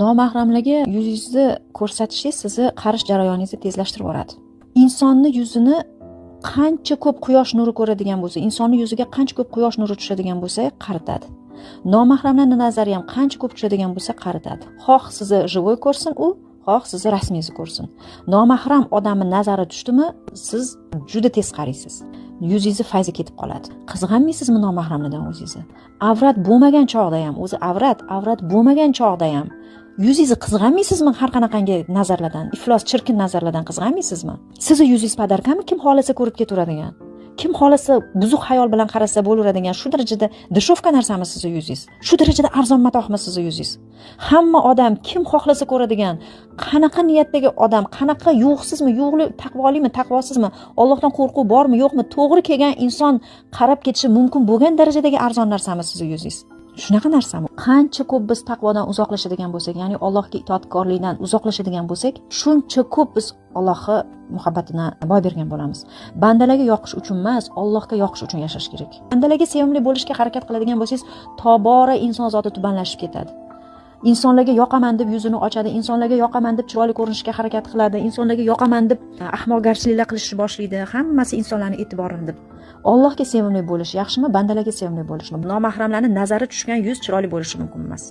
Nomahramlarga yuzingizni ko'rsatishingiz sizni qarish jarayoningizni tezlashtirib yuboradi. Insonni yuzini qancha ko'p quyosh nuri ko'radigan bo'lsa, insonni yuziga qancha ko'p quyosh nuri tushadigan bo'lsa, qaritadi. Nomahramlarning nazari ham qancha ko'p tushadigan bo'lsa, qaritadi. Xoh sizni живой ko'rsin u, xoh sizni rasmingizni ko'rsin. Nomahram odamning nazari tushdimi, siz juda tez qaraysiz. Yuzingizni fayzi ketib qoladi. Qizg'anmaysizmi nomahramlardan o'zingizni? Avrat bo'lmagan chog'da ham, o'zi avrat bo'lmagan chog'da ham yuzingizni qizg'anmaysizmi har qanaqangi nazarlardan, iflos, chirkin nazarlardan qizg'anmaysizmi? Sizni yuzingiz padarkami kim xolasa ko'rib ketaveradigan? Kim xolasa buzuq xayol bilan qarasa bo'laveradigan shu darajada dishofka narsami sizni yuzingiz? Shu darajada arzon matohmi sizni yuzingiz? Hamma odam kim xohlasa ko'radigan, qanaqa niyatdagi odam, qanaqa yo'qsizmi, yo'qli, taqvolimi, taqvosizmi, Allohdan qo'rquv bormi, yo'qmi, to'g'ri kelgan inson qarab ketishi mumkin bo'lgan darajadagi arzon narsami sizni yuzingiz? Shunaqa narsami? Qancha ko'p biz taqvodan uzoqlashadigan bo'lsak, ya'ni Allohga itoatkorlikdan uzoqlashadigan bo'lsak, shuncha ko'p biz Allohga muhabbatini boy bergan bo'lamiz. Bandalarga yoqish uchun emas, Allohga yoqish uchun yashash kerak. Bandalarga sevimli bo'lishga harakat qiladigan bo'lsangiz, tobora inson zoti tubanlashib ketadi. Insonlarga yoqaman deb yuzini ochadi, insonlarga yoqaman deb chiroyli ko'rinishga harakat qiladi, insonlarga yoqaman deb ahmoqgarchiliklar qilishni boshlaydi. Hammasi insonlarning e'tiborini deb. Allohga sevimli bo'lish yaxshimi, bandalarga sevimli bo'lishmi? Nomahramlarning nazari tushgan yuz chiroyli bo'lishi mumkin emas.